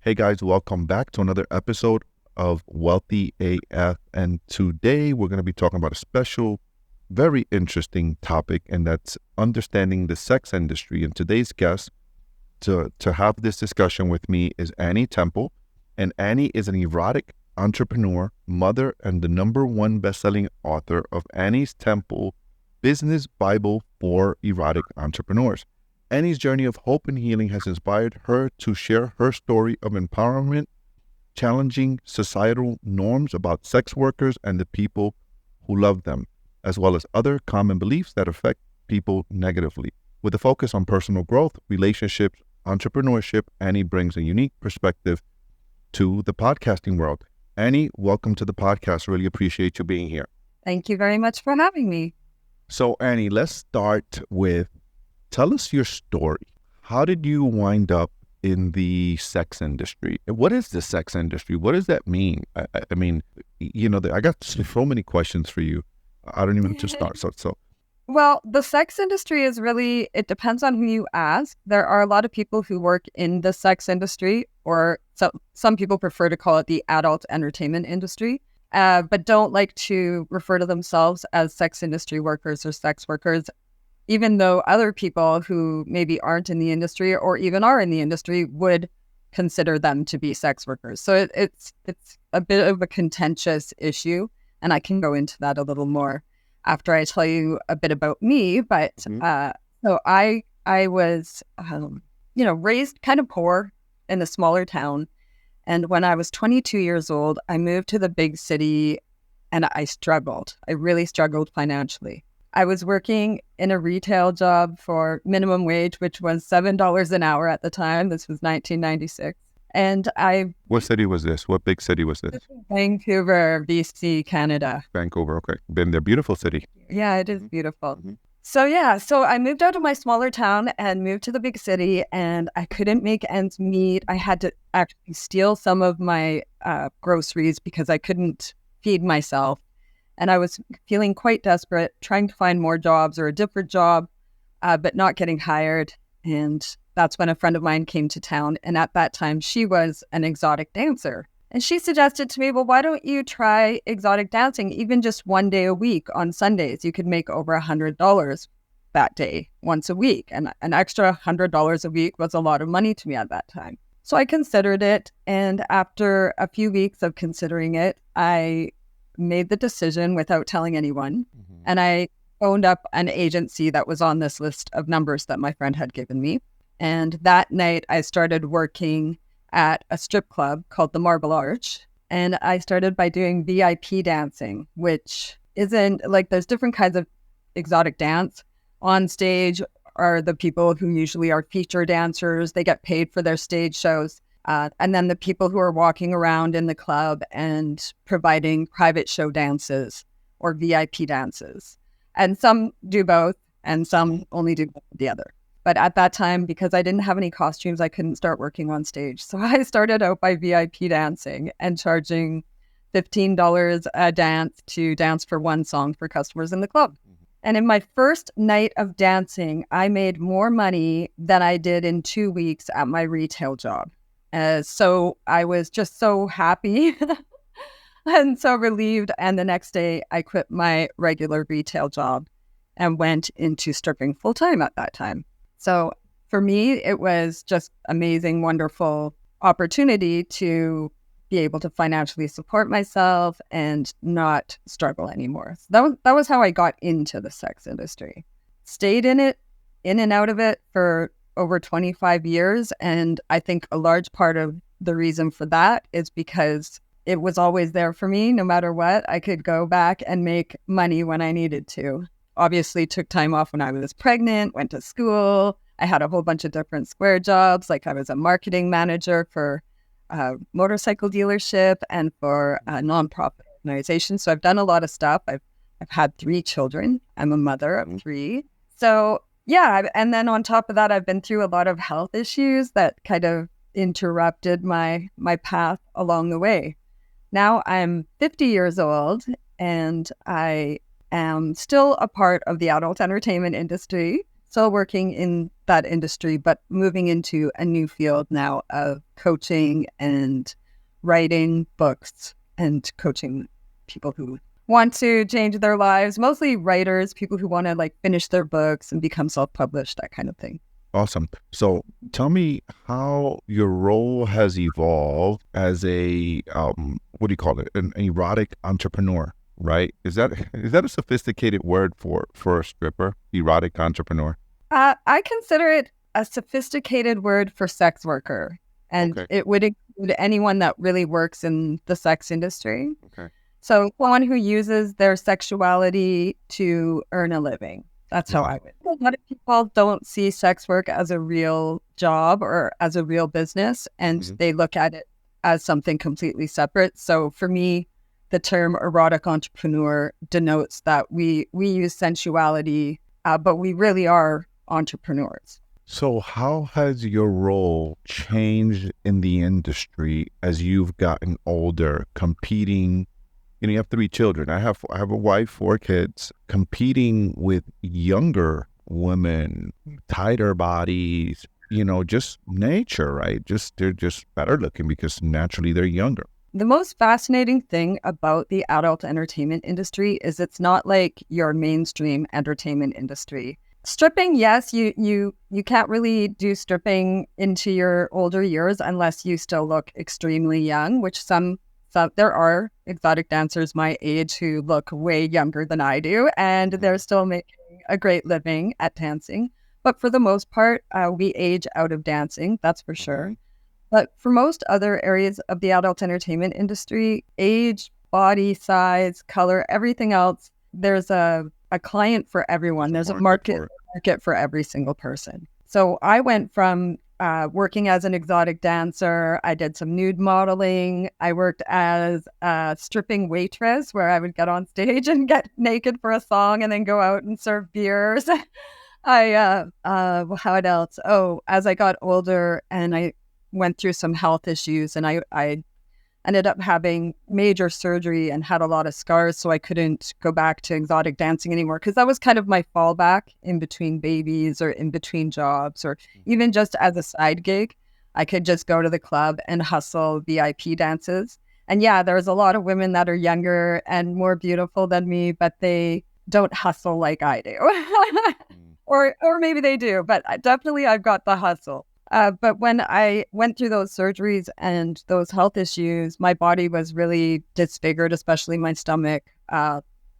Hey guys, welcome back to another episode of Wealthy AF. And today we're going to be talking about a special, very interesting topic, and that's understanding the sex industry. And today's guest to have this discussion with me is Annie Temple. And Annie is an erotic entrepreneur, mother, and the #1 best-selling author of Annie's Temple Business Bible for Erotic Entrepreneurs. Annie's journey of hope and healing has inspired her to share her story of empowerment, challenging societal norms about sex workers and the people who love them, as well as other common beliefs that affect people negatively. With a focus on personal growth, relationships, entrepreneurship, Annie brings a unique perspective to the podcasting world. Annie, welcome to the podcast. Really appreciate you being here. Thank you very much for having me. So, Annie, let's start with, tell us your story. How did you wind up in the sex industry? What is the sex industry? What does that mean? I mean, I got so many questions for you. I don't even know to start. Well, the sex industry is really, it depends on who you ask. There are a lot of people who work in the sex industry, or some people prefer to call it the adult entertainment industry, but don't like to refer to themselves as sex industry workers or sex workers, even though other people who maybe aren't in the industry or even are in the industry would consider them to be sex workers. So it's a bit of a contentious issue, and I can go into that a little more after I tell you a bit about me. But so I was raised kind of poor in a smaller town, and when I was 22 years old, I moved to the big city, and I struggled. I really struggled financially. I was working in a retail job for minimum wage, which was $7 an hour at the time. This was 1996. And What city was this? What big city was this? Vancouver, BC, Canada. Vancouver, okay. Been there. Beautiful city. Yeah, it is beautiful. Mm-hmm. So I moved out of my smaller town and moved to the big city, and I couldn't make ends meet. I had to actually steal some of my groceries because I couldn't feed myself. And I was feeling quite desperate, trying to find more jobs or a different job, but not getting hired. And that's when a friend of mine came to town. And at that time, she was an exotic dancer. And she suggested to me, well, why don't you try exotic dancing, even just one day a week on Sundays? You could make over $100 that day, once a week. And an extra $100 a week was a lot of money to me at that time. So I considered it. And after a few weeks of considering it, I made the decision without telling anyone. Mm-hmm. And I phoned up an agency that was on this list of numbers that my friend had given me. And that night I started working at a strip club called the Marble Arch. And I started by doing VIP dancing, which isn't like, there's different kinds of exotic dance. On stage are the people who usually are feature dancers. They get paid for their stage shows. And then the people who are walking around in the club and providing private show dances or VIP dances. And some do both, and some only do the other. But at that time, because I didn't have any costumes, I couldn't start working on stage. So I started out by VIP dancing and charging $15 a dance to dance for one song for customers in the club. And in my first night of dancing, I made more money than I did in 2 weeks at my retail job. So I was just so happy and so relieved. And the next day I quit my regular retail job and went into stripping full time at that time. So for me, it was just amazing, wonderful opportunity to be able to financially support myself and not struggle anymore. So that was how I got into the sex industry. Stayed in it, in and out of it for over 25 years. And I think a large part of the reason for that is because it was always there for me. No matter what, I could go back and make money when I needed to. Obviously took time off when I was pregnant, went to school. I had a whole bunch of different square jobs. Like I was a marketing manager for a motorcycle dealership and for a nonprofit organization. So I've done a lot of stuff. I've had 3 children. I'm a mother of 3. So yeah, and then on top of that, I've been through a lot of health issues that kind of interrupted my path along the way. Now I'm 50 years old and I am still a part of the adult entertainment industry. still working in that industry, but moving into a new field now of coaching and writing books and coaching people who want to change their lives, mostly writers, people who want to like finish their books and become self-published, that kind of thing. Awesome. So tell me how your role has evolved as a what do you call it? An erotic entrepreneur, right? Is that a sophisticated word for a stripper? Erotic entrepreneur. I consider it a sophisticated word for sex worker, and Okay. it would include anyone that really works in the sex industry. Okay. So someone who uses their sexuality to earn a living. That's how I would. A lot of people don't see sex work as a real job or as a real business, and Mhm. they look at it as something completely separate. So for me, the term erotic entrepreneur denotes that we use sensuality, but we really are entrepreneurs. So how has your role changed in the industry as you've gotten older, competing? You have 3 children. I have a wife, 4 kids, competing with younger women, tighter bodies, just nature, right? They're just better looking because naturally they're younger. The most fascinating thing about the adult entertainment industry is it's not like your mainstream entertainment industry. Stripping, yes, you can't really do stripping into your older years unless you still look extremely young, which some there are exotic dancers my age who look way younger than I do, and they're still making a great living at dancing. But for the most part, we age out of dancing, that's for sure. But for most other areas of the adult entertainment industry, age, body size, color, everything else, there's a client for everyone. There's a market for every single person. So I went from working as an exotic dancer. I did some nude modeling. I worked as a stripping waitress where I would get on stage and get naked for a song and then go out and serve beers. How else? Oh, as I got older and I went through some health issues and I ended up having major surgery and had a lot of scars, so I couldn't go back to exotic dancing anymore because that was kind of my fallback in between babies or in between jobs or even just as a side gig. I could just go to the club and hustle VIP dances. And yeah, there's a lot of women that are younger and more beautiful than me, but they don't hustle like I do. or maybe they do, but definitely I've got the hustle. But when I went through those surgeries and those health issues, my body was really disfigured, especially my stomach,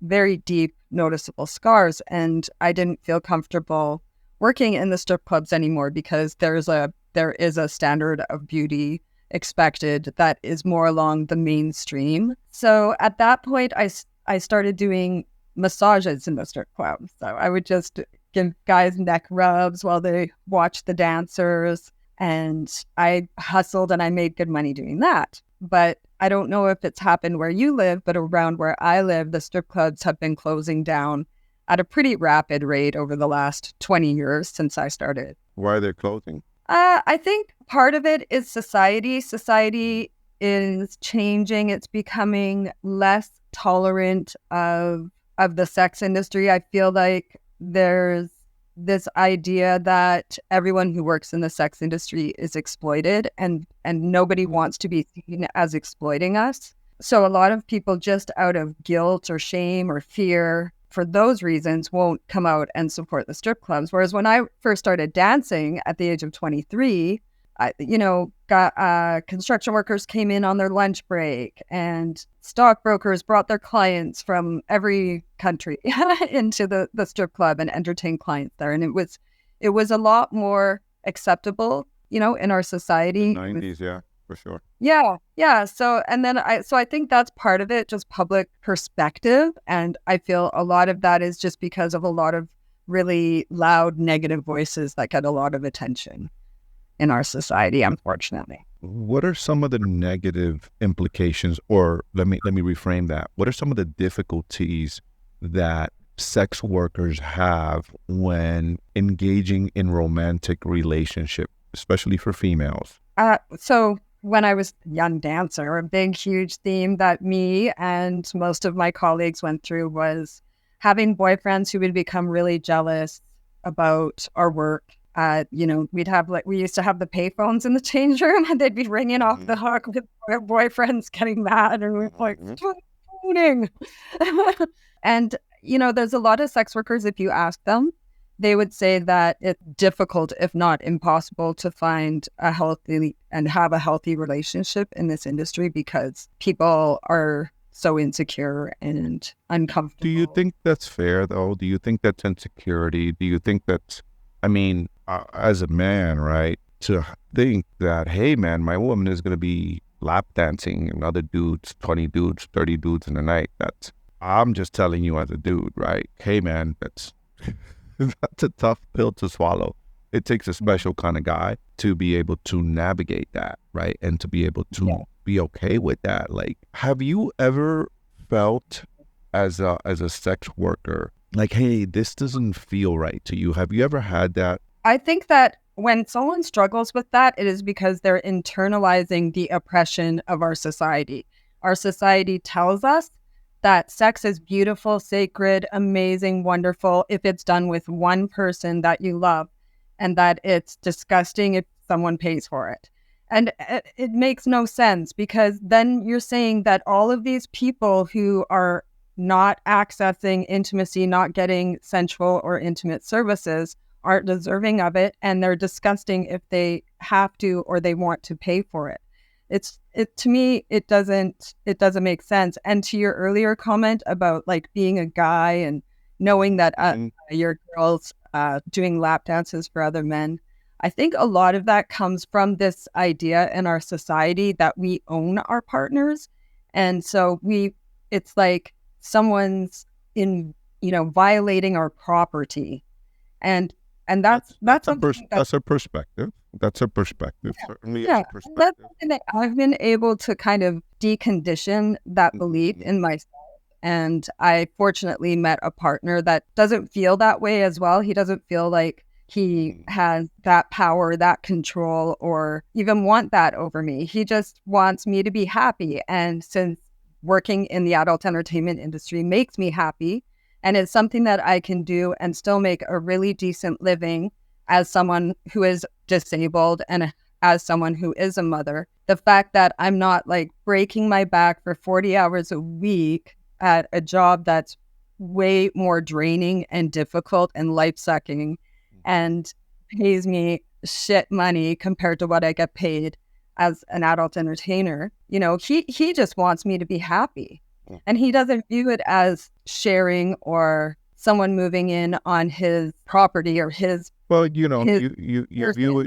very deep, noticeable scars. And I didn't feel comfortable working in the strip clubs anymore because there is a standard of beauty expected that is more along the mainstream. So at that point, I started doing massages in the strip clubs. So I would just give guys neck rubs while they watched the dancers. And I hustled and I made good money doing that. But I don't know if it's happened where you live, but around where I live, the strip clubs have been closing down at a pretty rapid rate over the last 20 years since I started. Why are they closing? I think part of it is society. Society is changing. It's becoming less tolerant of the sex industry. I feel like there's this idea that everyone who works in the sex industry is exploited and nobody wants to be seen as exploiting us. So a lot of people just out of guilt or shame or fear for those reasons won't come out and support the strip clubs. Whereas when I first started dancing at the age of 23, construction workers came in on their lunch break and stockbrokers brought their clients from every country into the strip club and entertained clients there. And it was a lot more acceptable, in our society. The 90s, yeah, for sure. Yeah. So I think that's part of it, just public perspective. And I feel a lot of that is just because of a lot of really loud negative voices that get a lot of attention in our society, unfortunately. What are some of the negative implications, or let me reframe that. What are some of the difficulties that sex workers have when engaging in romantic relationship, especially for females? So when I was a young dancer, a big, huge theme that me and most of my colleagues went through was having boyfriends who would become really jealous about our work. We used to have the payphones in the change room, and they'd be ringing off the hook with our boyfriends getting mad, and we're like, stop phoning. And, there's a lot of sex workers, if you ask them, they would say that it's difficult, if not impossible, to find a healthy and have a healthy relationship in this industry because people are so insecure and uncomfortable. Do you think that's fair, though? Do you think that's insecurity? Do you think that's, as a man, right, to think that, hey, man, my woman is going to be lap dancing and other dudes, 20 dudes, 30 dudes in a night. I'm just telling you as a dude, right? Hey, man, that's a tough pill to swallow. It takes a special kind of guy to be able to navigate that, right? And to be able to be okay with that. Like, have you ever felt as a sex worker, like, hey, this doesn't feel right to you? Have you ever had that? I think that when someone struggles with that, it is because they're internalizing the oppression of our society. Our society tells us that sex is beautiful, sacred, amazing, wonderful if it's done with one person that you love, and that it's disgusting if someone pays for it. And it makes no sense, because then you're saying that all of these people who are not accessing intimacy, not getting sensual or intimate services, aren't deserving of it, and they're disgusting if they have to or they want to pay for it. To me, it doesn't make sense. And to your earlier comment about like being a guy and knowing that your girl's doing lap dances for other men, I think a lot of that comes from this idea in our society that we own our partners, and so it's like someone's violating our property, and that's a perspective. That's a perspective. Yeah. Certainly, Yeah, it's a perspective. that's something that I've been able to kind of decondition that belief in myself. And I fortunately met a partner that doesn't feel that way as well. He doesn't feel like he has that power, that control, or even want that over me. He just wants me to be happy. And since working in the adult entertainment industry makes me happy, and it's something that I can do and still make a really decent living as someone who is disabled and as someone who is a mother, the fact that I'm not like breaking my back for 40 hours a week at a job that's way more draining and difficult and life-sucking and pays me shit money compared to what I get paid as an adult entertainer, he just wants me to be happy. And he doesn't view it as sharing or someone moving in on his property or his. Well, you view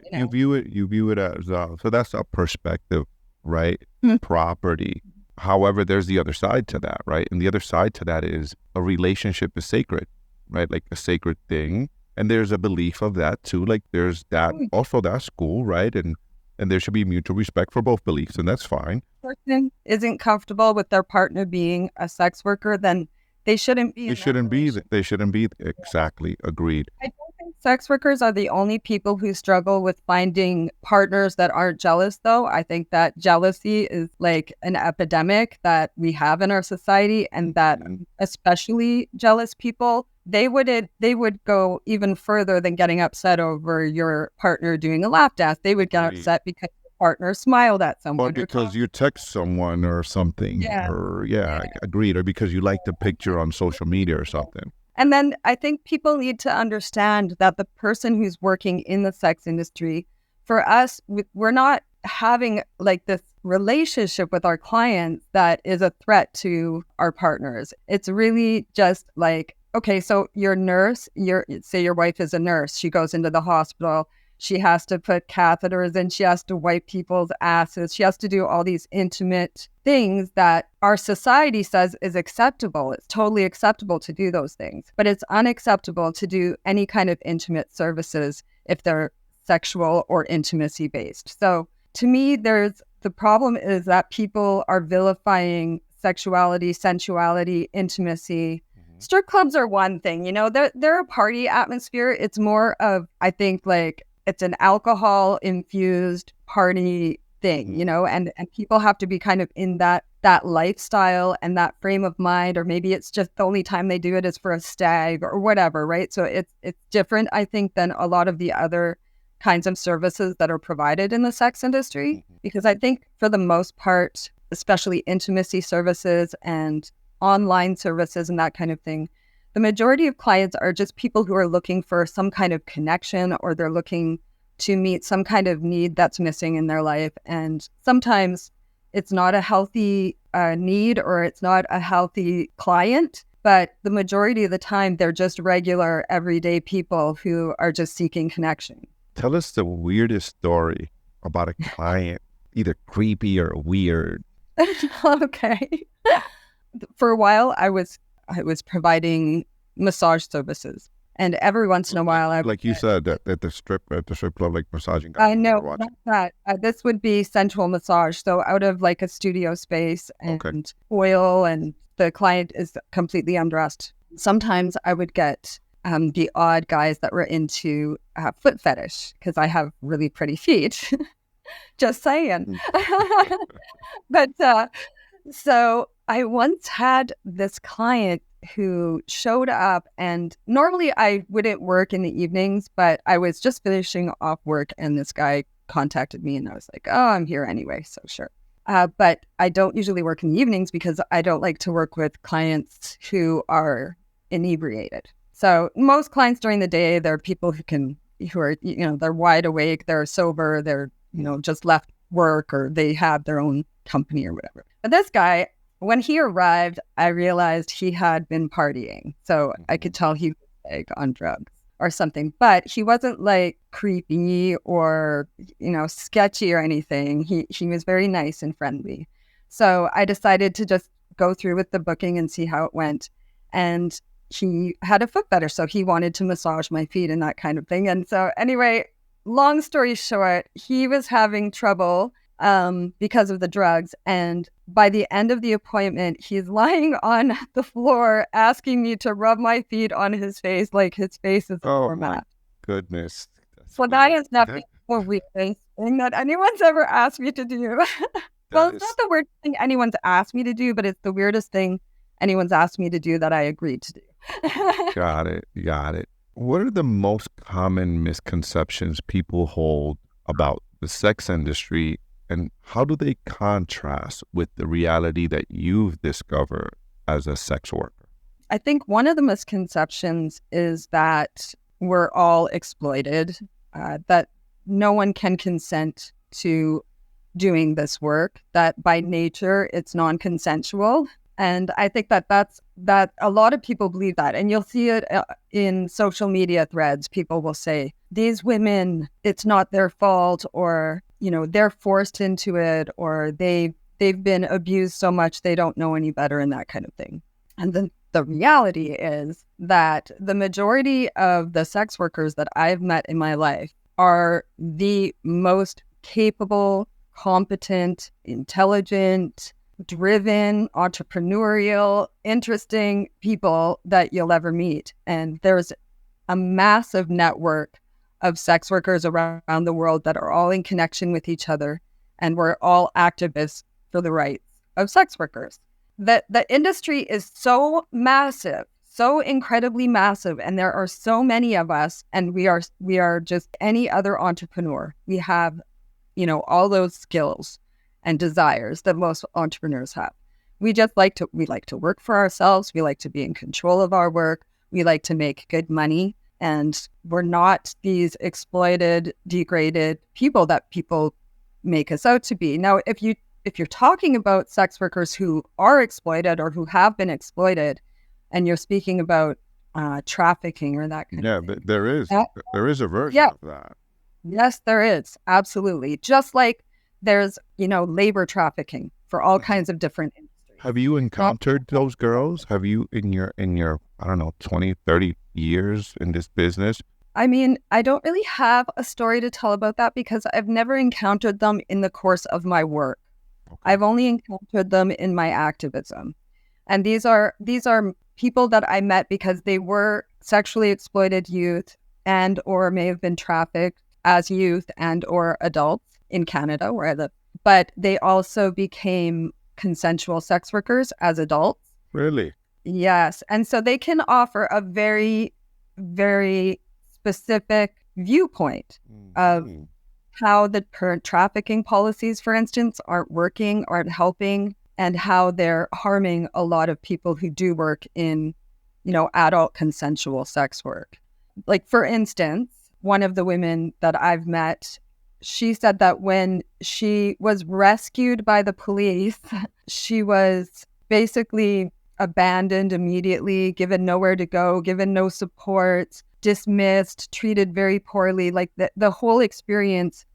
it as so that's a perspective, right? Mm-hmm. Property. However, there's the other side to that, right? And the other side to that is a relationship is sacred, right? Like a sacred thing. And there's a belief of that too. Like there's that also, that's cool, right? And there should be mutual respect for both beliefs, and that's fine. Person isn't comfortable with their partner being a sex worker, then they shouldn't be. They shouldn't be. Exactly. Agreed. I don't think sex workers are the only people who struggle with finding partners that aren't jealous, though. I think that jealousy is like an epidemic that we have in our society, and that especially jealous people, they would go even further than getting upset over your partner doing a lap dance. They would get upset because your partner smiled at someone. Or because you text someone or something. Agreed. Or because you like the picture on social media or something. And then I think people need to understand that the person who's working in the sex industry, for us, we're not having like this relationship with our clients that is a threat to our partners. It's really just like, okay, so your nurse, say your wife is a nurse, she goes into the hospital, she has to put catheters in, she has to wipe people's asses, she has to do all these intimate things that our society says is acceptable. It's totally acceptable to do those things, but it's unacceptable to do any kind of intimate services if they're sexual or intimacy based. So to me, the problem is that people are vilifying sexuality, sensuality, intimacy. Strip clubs are one thing, they're a party atmosphere. It's more of, I think, like it's an alcohol infused party thing, and people have to be kind of in that that lifestyle and that frame of mind, or maybe it's just the only time they do it is for a stag or whatever, right? So it's different, I think, than a lot of the other kinds of services that are provided in the sex industry, because I think for the most part, especially intimacy services and online services and that kind of thing, the majority of clients are just people who are looking for some kind of connection, or they're looking to meet some kind of need that's missing in their life. And sometimes it's not a healthy need, or it's not a healthy client, but the majority of the time, they're just regular, everyday people who are just seeking connection. Tell us the weirdest story about a client, either creepy or weird. Okay. For a while, I was providing massage services, and every once in a while, like you said that at the strip club, like massaging guys. I know not that. This would be sensual massage, so out of like a studio space and oil, and the client is completely undressed. Sometimes I would get the odd guys that were into foot fetish, because I have really pretty feet. Just saying. But so I once had this client who showed up, and normally I wouldn't work in the evenings, but I was just finishing off work and this guy contacted me, and I was like, oh, I'm here anyway, so sure. But I don't usually work in the evenings because I don't like to work with clients who are inebriated. So most clients during the day, they're people who are, they're wide awake, they're sober, they're, just left work, or they have their own company or whatever. But this guy, when he arrived, I realized he had been partying. So I could tell he was like on drugs or something, but he wasn't like creepy or, sketchy or anything. He was very nice and friendly. So I decided to just go through with the booking and see how it went. And he had a foot fetish, so he wanted to massage my feet and that kind of thing. And so anyway, long story short, he was having trouble because of the drugs. And by the end of the appointment, he's lying on the floor asking me to rub my feet on his face, like his face is a doormat. Goodness. So that is nothing the weirdest thing that anyone's ever asked me to do. Well, it's not the weirdest thing anyone's asked me to do, but it's the weirdest thing anyone's asked me to do that I agreed to do. Got it. What are the most common misconceptions people hold about the sex industry, and how do they contrast with the reality that you've discovered as a sex worker? I think one of the misconceptions is that we're all exploited, that no one can consent to doing this work, that by nature it's non-consensual. And I think that a lot of people believe that. And you'll see it in social media threads. People will say, these women, it's not their fault, or, they're forced into it, or they've been abused so much they don't know any better, and that kind of thing. And then the reality is that the majority of the sex workers that I've met in my life are the most capable, competent, intelligent, driven, entrepreneurial, interesting people that you'll ever meet. And there's a massive network of sex workers around the world that are all in connection with each other, and we're all activists for the rights of sex workers. The industry is so massive, so incredibly massive, and there are so many of us, and we are just any other entrepreneur. We have, all those skills and desires that most entrepreneurs have. We like to work for ourselves. We like to be in control of our work. We like to make good money, and we're not these exploited, degraded people that people make us out to be. Now, if you're talking about sex workers who are exploited or who have been exploited, and you're speaking about trafficking or that kind of thing. But there is a version of that. Yes, there is. Absolutely. Just like there's, labor trafficking for all kinds of different industries. Have you encountered those girls? Have you in your, I don't know, 20, 30 years in this business? I mean, I don't really have a story to tell about that because I've never encountered them in the course of my work. Okay. I've only encountered them in my activism. And these are people that I met because they were sexually exploited youth and or may have been trafficked as youth and or adults in Canada where I live. But they also became consensual sex workers as adults. Really? Yes. And so they can offer a very, very specific viewpoint of how the current trafficking policies, for instance, aren't working, aren't helping, and how they're harming a lot of people who do work in, adult consensual sex work. Like, for instance, one of the women that I've met, she said that when she was rescued by the police, she was basically abandoned immediately, given nowhere to go, given no support, dismissed, treated very poorly. Like the whole experience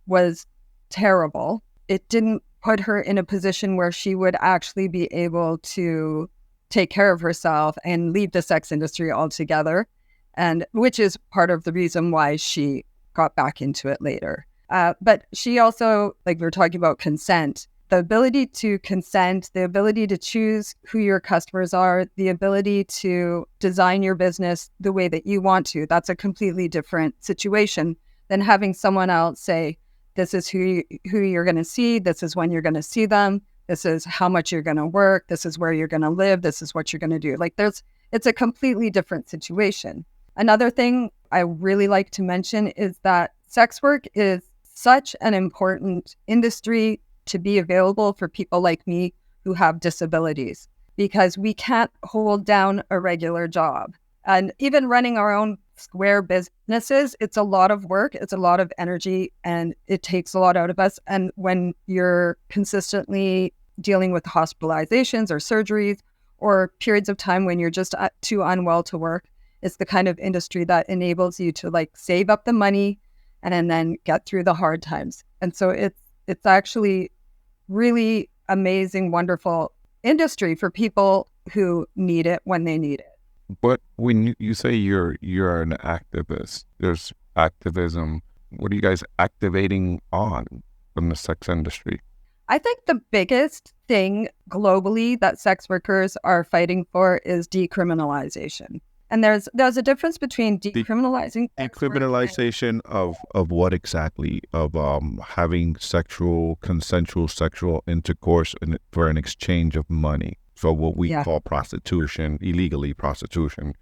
was terrible. It didn't put her in a position where she would actually be able to take care of herself and leave the sex industry altogether. And which is part of the reason why she got back into it later. But she also, like we were talking about consent, the ability to consent, the ability to choose who your customers are, the ability to design your business the way that you want to, that's a completely different situation than having someone else say, this is who you're going to see, this is when you're going to see them, this is how much you're going to work, this is where you're going to live, this is what you're going to do. Like it's a completely different situation. Another thing I really like to mention is that sex work is such an important industry to be available for people like me who have disabilities, because we can't hold down a regular job. And even running our own square businesses, it's a lot of work, it's a lot of energy, and it takes a lot out of us. And when you're consistently dealing with hospitalizations or surgeries or periods of time when you're just too unwell to work, it's the kind of industry that enables you to like save up the money and then get through the hard times. And so it's actually really amazing, wonderful industry for people who need it when they need it. But when you say you're an activist, there's activism. What are you guys activating on in the sex industry? I think the biggest thing globally that sex workers are fighting for is decriminalization. And there's a difference between decriminalizing decriminalization of what exactly? Of having consensual sexual intercourse for an exchange of money. So what we call prostitution, illegally prostitution,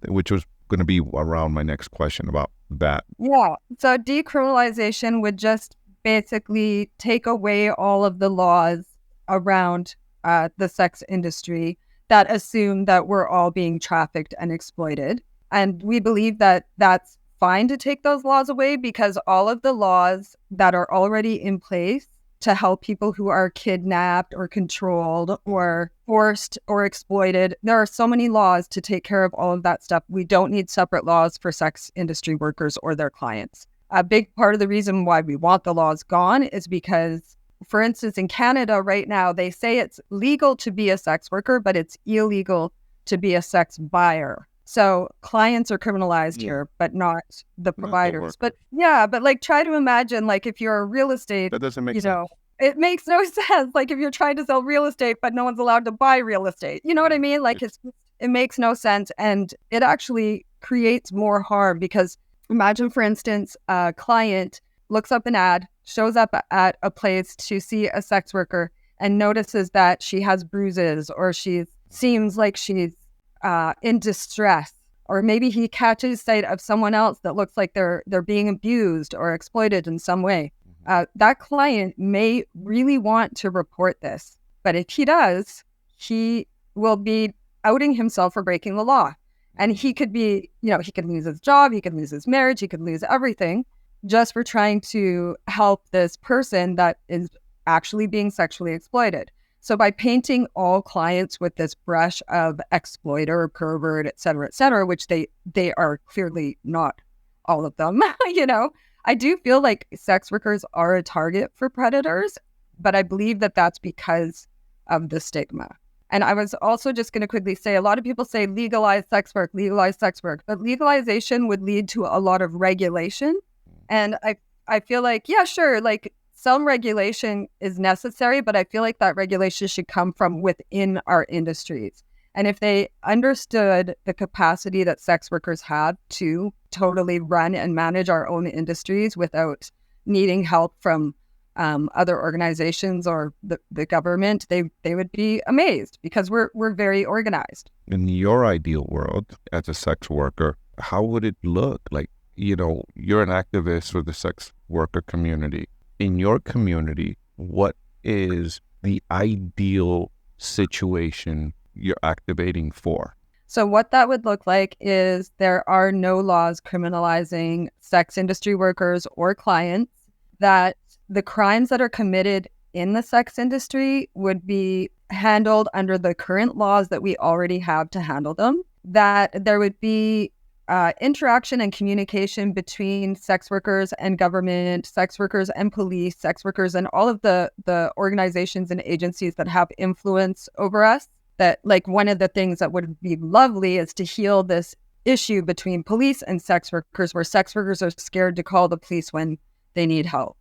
which was going to be around my next question about that. Yeah. So decriminalization would just basically take away all of the laws around the sex industry that assume that we're all being trafficked and exploited. And we believe that that's fine to take those laws away, because all of the laws that are already in place to help people who are kidnapped or controlled or forced or exploited, there are so many laws to take care of all of that stuff. We don't need separate laws for sex industry workers or their clients. A big part of the reason why we want the laws gone is because, for instance, in Canada right now, they say it's legal to be a sex worker, but it's illegal to be a sex buyer. So clients are criminalized here, but not the providers. But like try to imagine, like if you're a real estate, that doesn't make sense. It makes no sense. Like if you're trying to sell real estate, but no one's allowed to buy real estate. You know what I mean? Like it makes no sense. And it actually creates more harm, because imagine, for instance, a client looks up an ad, shows up at a place to see a sex worker, and notices that she has bruises, or she seems like she's in distress, or maybe he catches sight of someone else that looks like they're being abused or exploited in some way. That client may really want to report this, but if he does, he will be outing himself for breaking the law. And he could be, he could lose his job, he could lose his marriage, he could lose everything just for trying to help this person that is actually being sexually exploited. So by painting all clients with this brush of exploiter, pervert, et cetera, which they are clearly not, all of them, I do feel like sex workers are a target for predators, but I believe that that's because of the stigma. And I was also just going to quickly say, a lot of people say legalize sex work, but legalization would lead to a lot of regulation. And I feel like, yeah, sure, like some regulation is necessary, but I feel like that regulation should come from within our industries. And if they understood the capacity that sex workers have to totally run and manage our own industries without needing help from other organizations or the government, they would be amazed because we're very organized. In your ideal world, as a sex worker, how would it look? Like, you're an activist for the sex worker community. In your community, what is the ideal situation you're activating for? So what that would look like is there are no laws criminalizing sex industry workers or clients, that the crimes that are committed in the sex industry would be handled under the current laws that we already have to handle them, that there would be interaction and communication between sex workers and government, sex workers and police, sex workers and all of the organizations and agencies that have influence over us. That, like, one of the things that would be lovely is to heal this issue between police and sex workers, where sex workers are scared to call the police when they need help.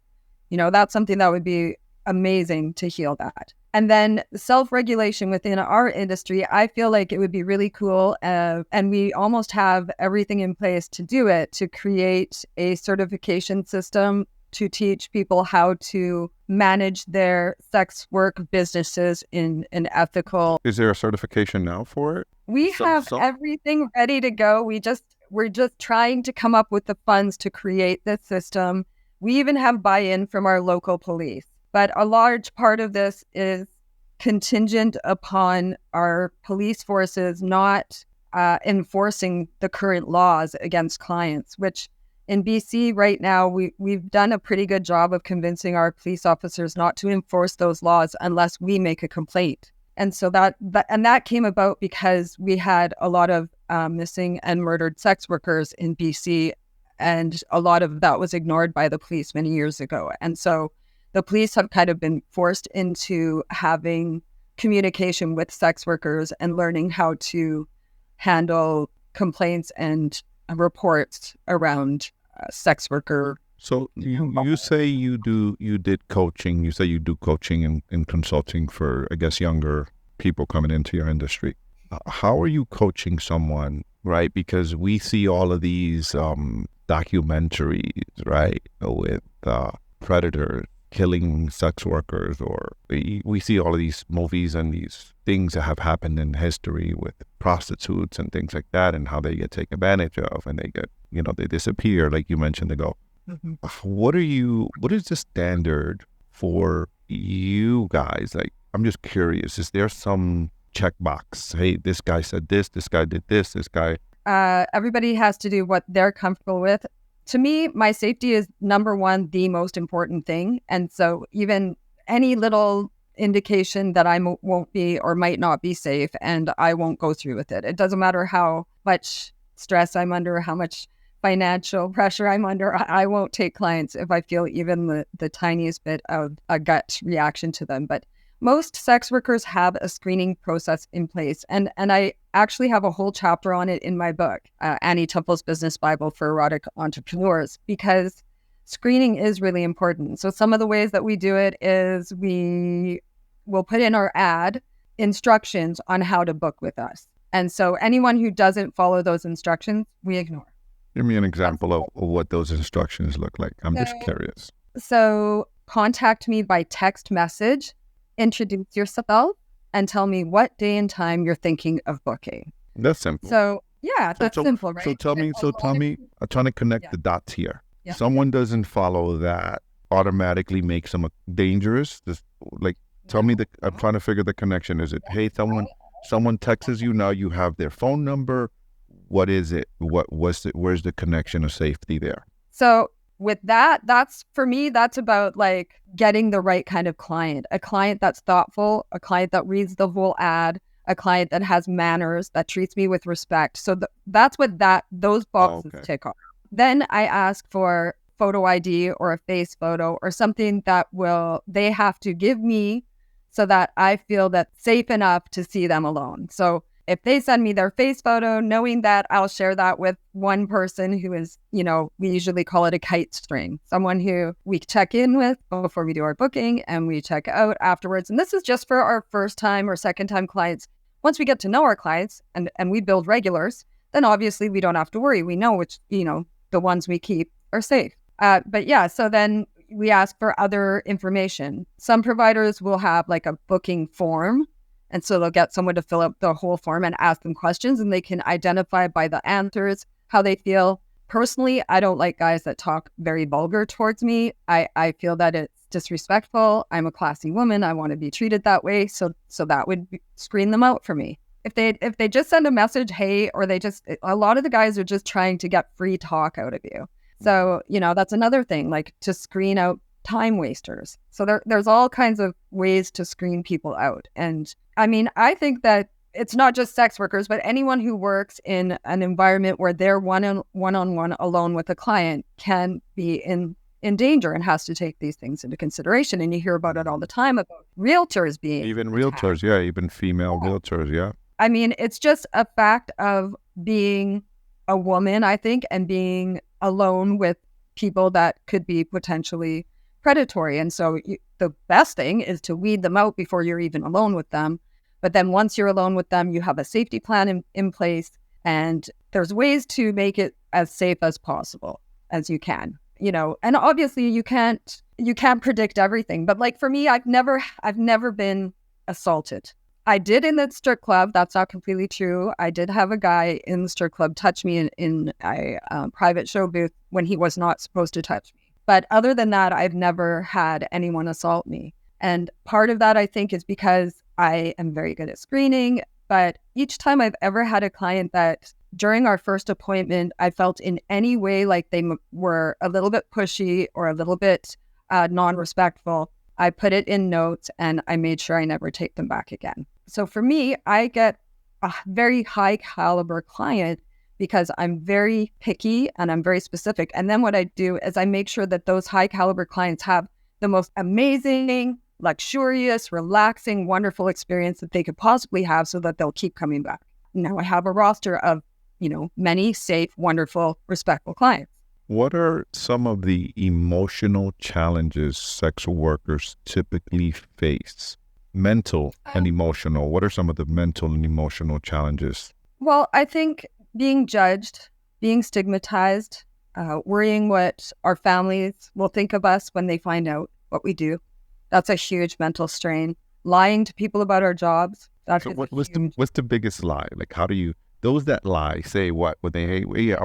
That's something that would be amazing to heal that. And then self-regulation within our industry, I feel like it would be really cool. And we almost have everything in place to do it, to create a certification system to teach people how to manage their sex work businesses in an ethical. Is there a certification now for it? We have everything ready to go. We're just trying to come up with the funds to create this system. We even have buy-in from our local police. But a large part of this is contingent upon our police forces not enforcing the current laws against clients, which in BC right now, we've done a pretty good job of convincing our police officers not to enforce those laws unless we make a complaint. And so that came about because we had a lot of missing and murdered sex workers in BC, and a lot of that was ignored by the police many years ago. And so the police have kind of been forced into having communication with sex workers and learning how to handle complaints and reports around sex worker. So you say you did coaching. You say you do coaching and consulting for, I guess, younger people coming into your industry. How are you coaching someone, right? Because we see all of these documentaries, right, with predators killing sex workers, or we see all of these movies and these things that have happened in history with prostitutes and things like that, and how they get taken advantage of, and they get, they disappear, like you mentioned ago. Mm-hmm. What is the standard for you guys? Like, I'm just curious, is there some checkbox? Hey, this guy said this guy did this guy. Everybody has to do what they're comfortable with. To me, my safety is number one, the most important thing. And so even any little indication that I won't be or might not be safe, and I won't go through with it. It doesn't matter how much stress I'm under, how much financial pressure I'm under. I won't take clients if I feel even the tiniest bit of a gut reaction to them. But most sex workers have a screening process in place. And I actually have a whole chapter on it in my book, Annie Tupple's Business Bible for Erotic Entrepreneurs, because screening is really important. So some of the ways that we do it is we will put in our ad instructions on how to book with us. And so anyone who doesn't follow those instructions, we ignore. Give me an example of what those instructions look like. I'm just curious. So contact me by text message, introduce yourself, and tell me what day and time you're thinking of booking. That's simple. So yeah, that's simple, right? So tell me, I'm trying to connect the dots here. Yeah. Someone doesn't follow that, automatically makes them dangerous. Just like, tell me I'm trying to figure the connection. Is it, hey, someone texts you, now you have their phone number? What is it? Where's the connection of safety there? So with that's for me, that's about like getting the right kind of client, a client that's thoughtful, a client that reads the whole ad, a client that has manners, that treats me with respect. So that's what those boxes tick off. Then I ask for photo ID or a face photo or something that they have to give me so that I feel that's safe enough to see them alone. So if they send me their face photo, knowing that I'll share that with one person who is, we usually call it a kite string, someone who we check in with before we do our booking and we check out afterwards. And this is just for our first time or second time clients. Once we get to know our clients and we build regulars, then obviously we don't have to worry. We know which, the ones we keep are safe. But yeah, so then, we ask for other information. Some providers will have like a booking form. And so they'll get someone to fill up the whole form and ask them questions, and they can identify by the answers how they feel. Personally, I don't like guys that talk very vulgar towards me. I feel that it's disrespectful. I'm a classy woman. I want to be treated that way. So that would screen them out for me. If they just send a message, hey, or a lot of the guys are just trying to get free talk out of you. So, that's another thing, like to screen out time wasters. So there's all kinds of ways to screen people out. And I mean, I think that it's not just sex workers, but anyone who works in an environment where they're one-on-one alone with a client can be in danger and has to take these things into consideration. And you hear about it all the time about realtors being Even realtors, attacked. yeah, even female realtors, yeah. I mean, it's just a fact of being a woman, I think, and being alone with people that could be potentially predatory. And so the best thing is to weed them out before you're even alone with them. But then once you're alone with them, you have a safety plan in place, and there's ways to make it as safe as possible as you can, and obviously you can't predict everything. But like for me, I've never been assaulted. I did in the strip club. That's not completely true. I did have a guy in the strip club touch me in a private show booth when he was not supposed to touch me. But other than that, I've never had anyone assault me. And part of that, I think, is because I am very good at screening. But each time I've ever had a client that during our first appointment, I felt in any way like they were a little bit pushy or a little bit non-respectful, I put it in notes and I made sure I never take them back again. So for me, I get a very high caliber client because I'm very picky and I'm very specific. And then what I do is I make sure that those high caliber clients have the most amazing, luxurious, relaxing, wonderful experience that they could possibly have so that they'll keep coming back. Now I have a roster of, many safe, wonderful, respectful clients. What are some of the emotional challenges sex workers typically face? Mental and emotional. What are some of the mental and emotional challenges? Well, I think being judged, being stigmatized, worrying what our families will think of us when they find out what we do. That's a huge mental strain. Lying to people about our jobs. So what's the biggest lie? Like, how do you, those that lie say what? When they, hey, yeah,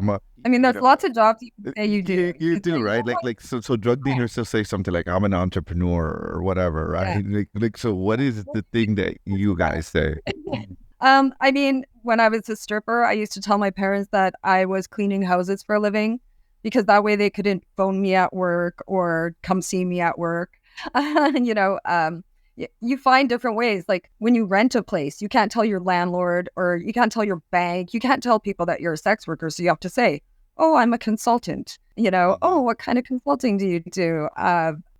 I mean, there's lots of jobs you can say you do. You do, right? So drug dealers will say something like, I'm an entrepreneur or whatever, right? Yeah. So what is the thing that you guys say? I mean, when I was a stripper, I used to tell my parents that I was cleaning houses for a living because that way they couldn't phone me at work or come see me at work. You find different ways. Like when you rent a place, you can't tell your landlord or you can't tell your bank. You can't tell people that you're a sex worker. So you have to say, oh, I'm a consultant. Oh, what kind of consulting do you do?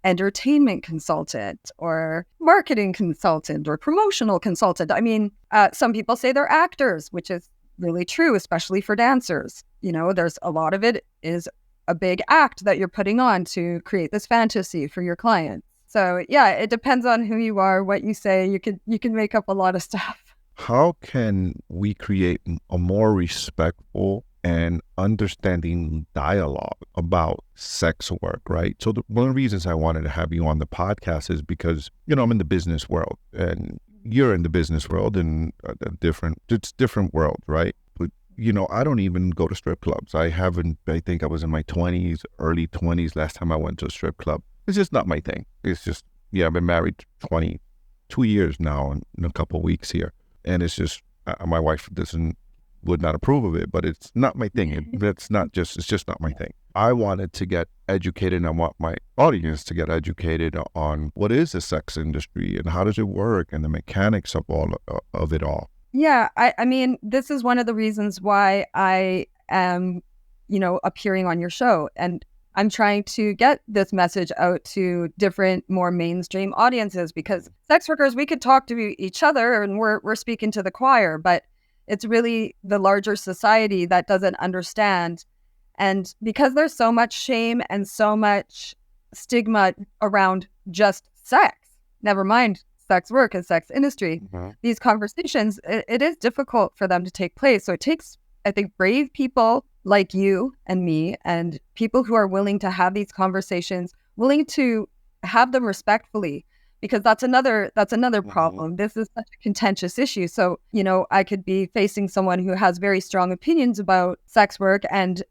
Entertainment consultant or marketing consultant or promotional consultant. I mean, some people say they're actors, which is really true, especially for dancers. There's a lot of it is a big act that you're putting on to create this fantasy for your client. So yeah, it depends on who you are, what you say. You can make up a lot of stuff. How can we create a more respectful and understanding dialogue about sex work, right? So one of the reasons I wanted to have you on the podcast is because, I'm in the business world and you're in the business world and it's different world, right? But, I don't even go to strip clubs. I think I was in my 20s, early 20s last time I went to a strip club. It's just not my thing. It's just, I've been married 22 years now in a couple of weeks here. And it's just, my wife would not approve of it, but it's not my thing. It's just not my thing. I wanted to get educated and I want my audience to get educated on what is the sex industry and how does it work and the mechanics of it all. Yeah, I mean, this is one of the reasons why I am, appearing on your show. And I'm trying to get this message out to different, more mainstream audiences because sex workers, we could talk to each other and we're speaking to the choir, but it's really the larger society that doesn't understand. And because there's so much shame and so much stigma around just sex, never mind sex work and sex industry, these conversations, it is difficult for them to take place. So it takes, I think, brave people like you and me and people who are willing to have these conversations willing to have them respectfully, because that's another problem. This is such a contentious issue. So, I could be facing someone who has very strong opinions about sex work, and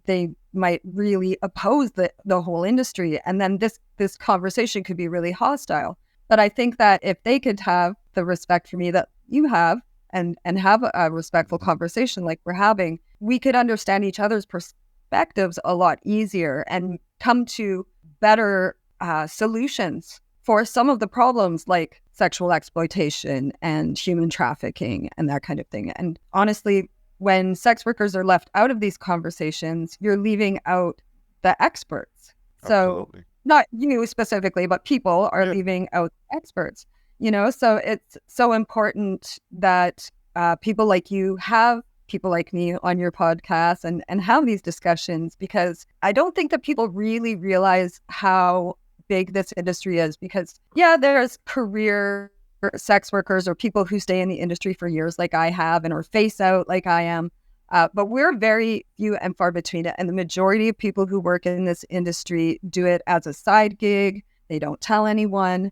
they might really oppose the whole industry. And then this conversation could be really hostile. But I think that if they could have the respect for me that you have, and have a respectful conversation like we're having, we could understand each other's perspectives a lot easier and come to better solutions for some of the problems like sexual exploitation and human trafficking and that kind of thing. And honestly, when sex workers are left out of these conversations, you're leaving out the experts. So Absolutely. not you specifically, but people are leaving out experts, so it's so important that people like you have people like me on your podcast and have these discussions, because I don't think that people really realize how big this industry is. Because there's career sex workers or people who stay in the industry for years like I have and or face out like I am. But we're very few and far between it. And the majority of people who work in this industry do it as a side gig. They don't tell anyone.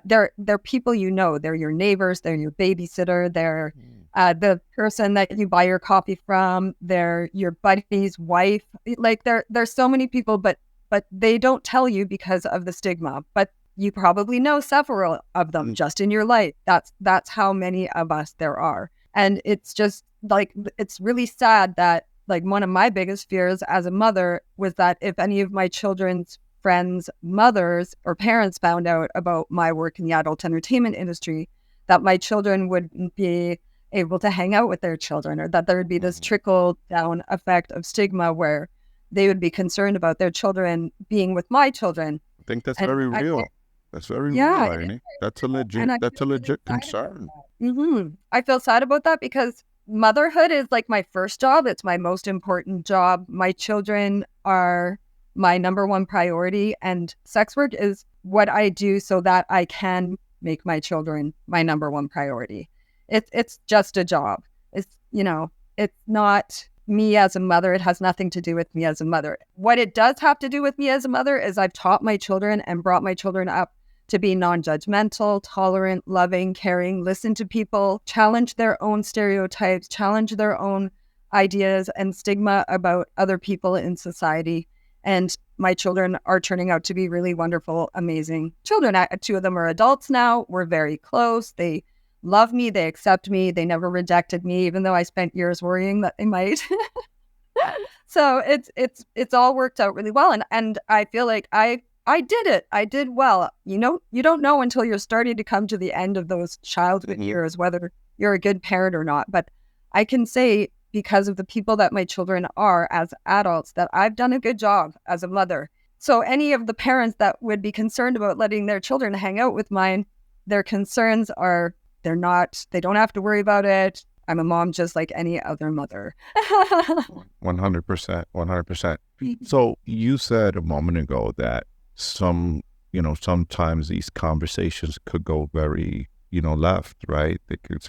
They're people they're your neighbors, they're your babysitter, they're the person that you buy your coffee from, they're your buddy's wife. Like there's so many people, but they don't tell you because of the stigma. But you probably know several of them just in your life. That's how many of us there are. And it's just like, it's really sad that like one of my biggest fears as a mother was that if any of my children's friends' mothers or parents found out about my work in the adult entertainment industry, that my children wouldn't be able to hang out with their children, or that there would be this trickle down effect of stigma where they would be concerned about their children being with my children. I think that's very real. That's very real, Irene. That's a legit concern. I feel sad about that because motherhood is like my first job. It's my most important job. My children are my number one priority, and sex work is what I do so that I can make my children my number one priority. It's just a job. It's not me as a mother. It has nothing to do with me as a mother. What it does have to do with me as a mother is I've taught my children and brought my children up to be non-judgmental, tolerant, loving, caring, listen to people, challenge their own stereotypes, challenge their own ideas and stigma about other people in society. And my children are turning out to be really wonderful, amazing children. Two of them are adults now. We're very close. They love me. They accept me. They never rejected me, even though I spent years worrying that they might. So it's all worked out really well. And I feel like I did it. I did well. You don't know until you're starting to come to the end of those childhood years, whether you're a good parent or not. But I can say, because of the people that my children are as adults, that I've done a good job as a mother. So any of the parents that would be concerned about letting their children hang out with mine, their concerns are, they don't have to worry about it. I'm a mom just like any other mother. 100%, 100%. So you said a moment ago that sometimes these conversations could go very, left, right?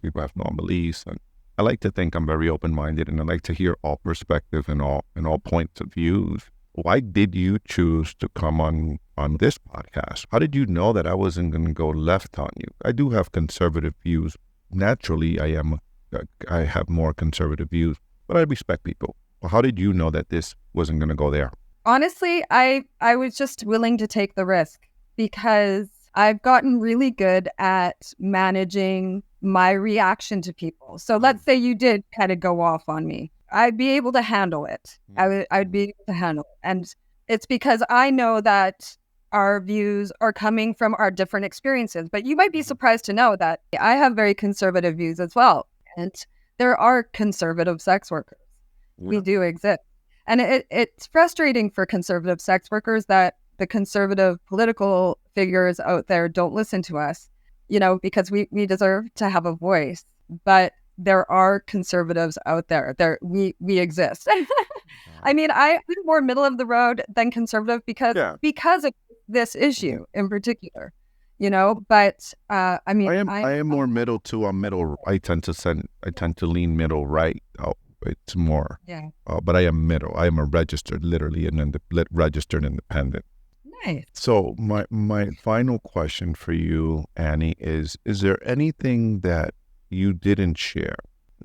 People have no beliefs. And I like to think I'm very open-minded, and I like to hear all perspectives and all points of views. Why did you choose to come on this podcast? How did you know that I wasn't going to go left on you? I do have conservative views. Naturally, I have more conservative views, but I respect people. Well, how did you know that this wasn't going to go there? Honestly, I was just willing to take the risk because I've gotten really good at managing my reaction to people. So let's say you did kind of go off on me. I'd be able to handle it. I'd be able to handle it. And it's because I know that our views are coming from our different experiences. But you might be surprised to know that I have very conservative views as well. And there are conservative sex workers. Yeah. We do exist. And it's frustrating for conservative sex workers that the conservative political figures out there don't listen to us, because we deserve to have a voice. But there are conservatives out there. We exist. I mean, I'm more middle of the road than conservative because of this issue in particular, But I am more middle too. I'm middle. I tend to lean middle right. It's more. But I am middle. I am a registered, literally, registered independent. Nice. So my final question for you, Annie, is there anything that you didn't share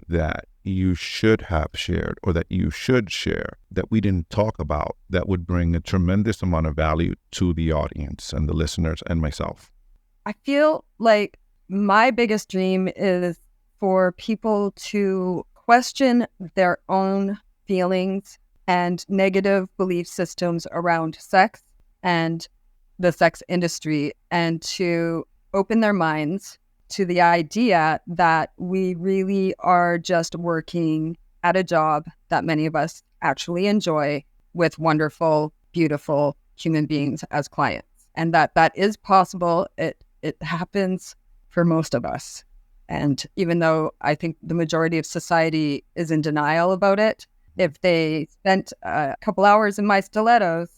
that you should have shared or that you should share that we didn't talk about that would bring a tremendous amount of value to the audience and the listeners and myself? I feel like my biggest dream is for people to question their own feelings and negative belief systems around sex and the sex industry, and to open their minds to the idea that we really are just working at a job that many of us actually enjoy with wonderful, beautiful human beings as clients, and that is possible. It happens for most of us. And even though I think the majority of society is in denial about it, if they spent a couple hours in my stilettos,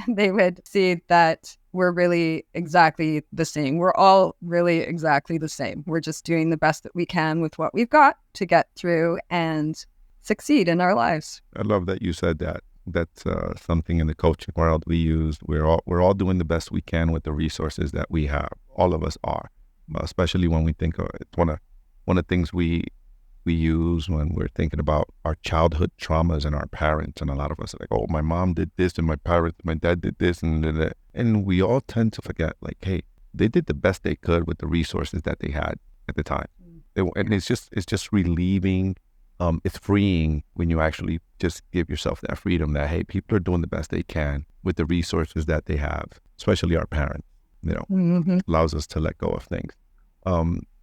they would see that we're really exactly the same. We're all really exactly the same. We're just doing the best that we can with what we've got to get through and succeed in our lives. I love that you said that. That's something in the coaching world we use. We're all doing the best we can with the resources that we have. All of us are, especially when we think of it's one of the things we use when we're thinking about our childhood traumas and our parents. And a lot of us are like, oh, my mom did this and my dad did this and we all tend to forget, like, hey, they did the best they could with the resources that they had at the time. And it's just relieving. It's freeing when you actually just give yourself that freedom that, hey, people are doing the best they can with the resources that they have, especially our parents, allows us to let go of things.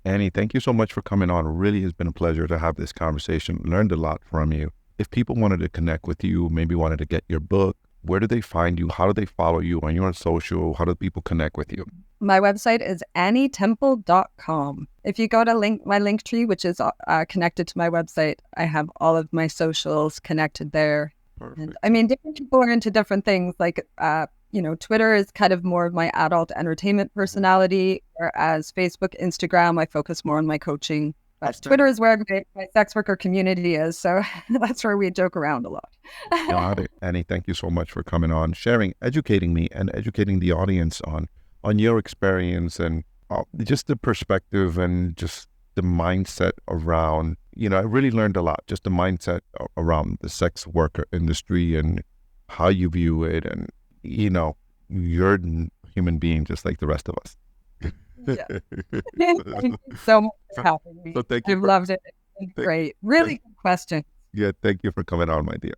Annie, thank you so much for coming on. It really has been a pleasure to have this conversation. Learned a lot from you. If people wanted to connect with you, maybe wanted to get your book, where do they find you? How do they follow you? Are you on social? How do people connect with you? My website is annietemple.com. If you go to my link tree, which is connected to my website, I have all of my socials connected there. Perfect. And I mean, different people are into different things. Like, Twitter is kind of more of my adult entertainment personality, whereas Facebook, Instagram, I focus more on my coaching. But Twitter is where my sex worker community is. So that's where we joke around a lot. Got it. Annie, thank you so much for coming on, sharing, educating me and educating the audience on your experience and just the perspective and just the mindset around, I really learned a lot, just the mindset around the sex worker industry and how you view it. And, you're a human being just like the rest of us. Yeah. Thank you so much for having me. So thank I've loved it. It's been great. Really good question. Yeah, thank you for coming on, my dear.